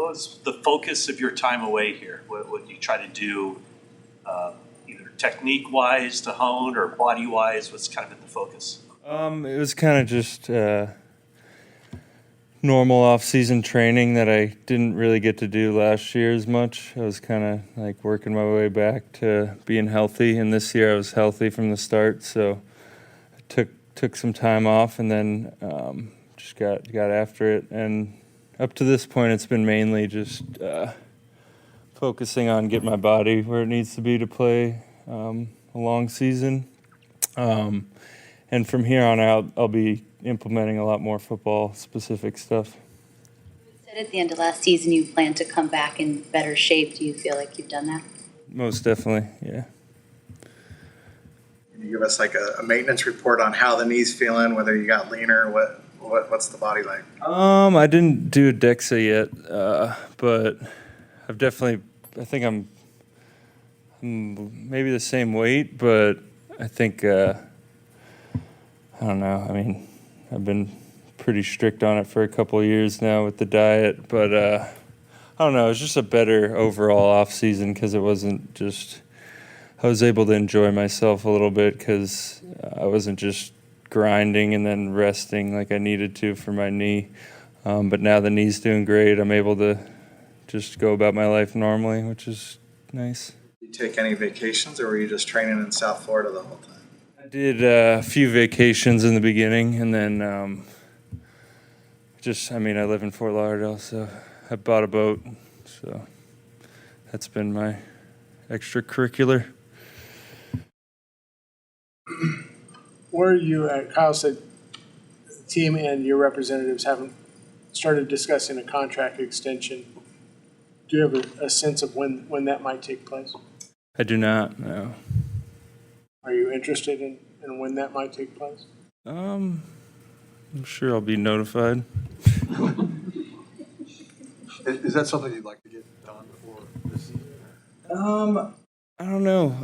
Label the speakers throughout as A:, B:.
A: was the focus of your time away here? What did you try to do, either technique-wise to hone or body-wise? What's kind of been the focus?
B: It was kind of just normal off-season training that I didn't really get to do last year as much. I was kind of like working my way back to being healthy, and this year I was healthy from the start, so I took some time off and then just got after it. And up to this point, it's been mainly just focusing on getting my body where it needs to be to play a long season. And from here on out, I'll be implementing a lot more football-specific stuff.
C: You said at the end of last season you plan to come back in better shape. Do you feel like you've done that?
B: Most definitely, yeah.
D: Can you give us like a maintenance report on how the knee's feeling, whether you got leaner, what's the body like?
B: I didn't do a DEXA yet, but I think I'm maybe the same weight, but I think, I don't know. I mean, I've been pretty strict on it for a couple of years now with the diet, but I don't know. It was just a better overall off season because it wasn't just. I was able to enjoy myself a little bit because I wasn't just grinding and then resting like I needed to for my knee. But now the knee's doing great. I'm able to just go about my life normally, which is nice.
D: Did you take any vacations, or were you just training in South Florida the whole time?
B: I did a few vacations in the beginning, and then I live in Fort Lauderdale, so I bought a boat. So that's been my extracurricular.
E: Where you at? Kyle said the team and your representatives haven't started discussing a contract extension. Do you have a sense of when that might take place?
B: I do not, no.
E: Are you interested in when that might take place?
B: I'm sure I'll be notified.
F: Is that something you'd like to get done before this season?
B: I don't know.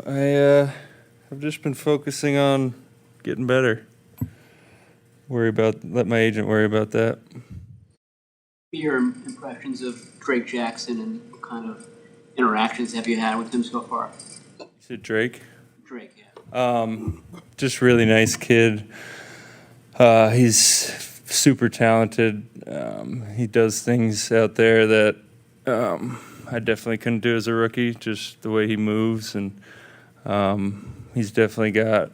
B: I've just been focusing on getting better. Let my agent worry about that.
G: Your impressions of Drake Jackson and what kind of interactions have you had with him so far?
B: You said Drake?
G: Drake, yeah.
B: Just really nice kid. He's super talented. He does things out there that I definitely couldn't do as a rookie, just the way he moves. And he's definitely got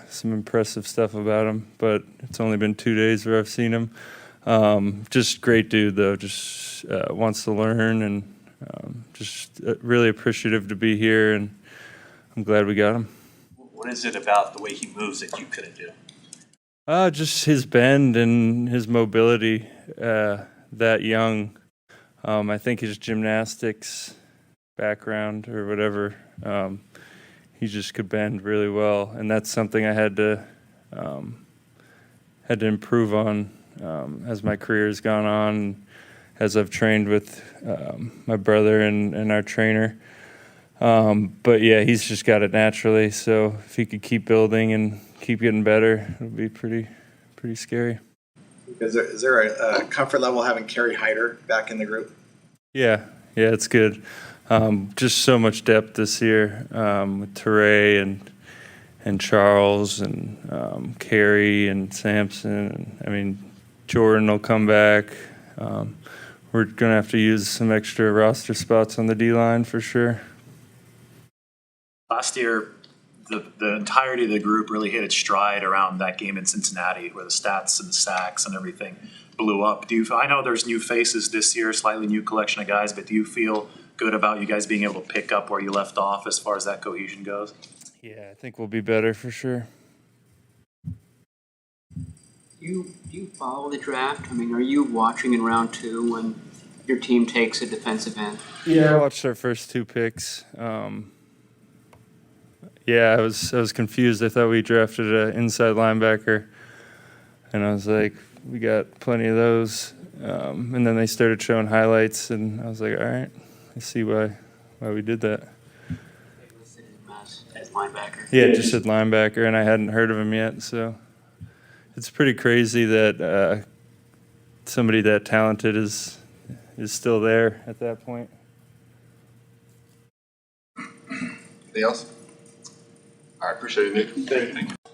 B: some impressive stuff about him, but it's only been 2 days where I've seen him. Just great dude, though. Just wants to learn, and just really appreciative to be here, and I'm glad we got him.
A: What is it about the way he moves that you couldn't do?
B: Just his bend and his mobility that young. I think his gymnastics background or whatever, he just could bend really well, and that's something I had to improve on as my career has gone on, as I've trained with my brother and our trainer. But yeah, he's just got it naturally. So if he could keep building and keep getting better, it would be pretty scary.
D: Is there a comfort level having Kerry Hyder back in the group?
B: Yeah, it's good. Just so much depth this year with Teray and Charles and Kerry and Sampson. I mean, Jordan will come back. We're going to have to use some extra roster spots on the D-line for sure.
H: Last year, the entirety of the group really hit its stride around that game in Cincinnati, where the stats and the sacks and everything blew up. I know there's new faces this year, slightly new collection of guys, but do you feel good about you guys being able to pick up where you left off as far as that cohesion goes?
B: Yeah, I think we'll be better for sure.
G: Do you follow the draft? I mean, are you watching in round 2 when your team takes a defensive end?
B: Yeah, I watched our first 2 picks. Yeah, I was confused. I thought we drafted an inside linebacker, and I was like, we got plenty of those. And then they started showing highlights, and I was like, all right, I see why we did that.
G: As linebacker.
B: Yeah, just said linebacker, and I hadn't heard of him yet, so it's pretty crazy that somebody that talented is is still there at that point.
I: Anything else? All right, appreciate it, Nick.
A: Thank you.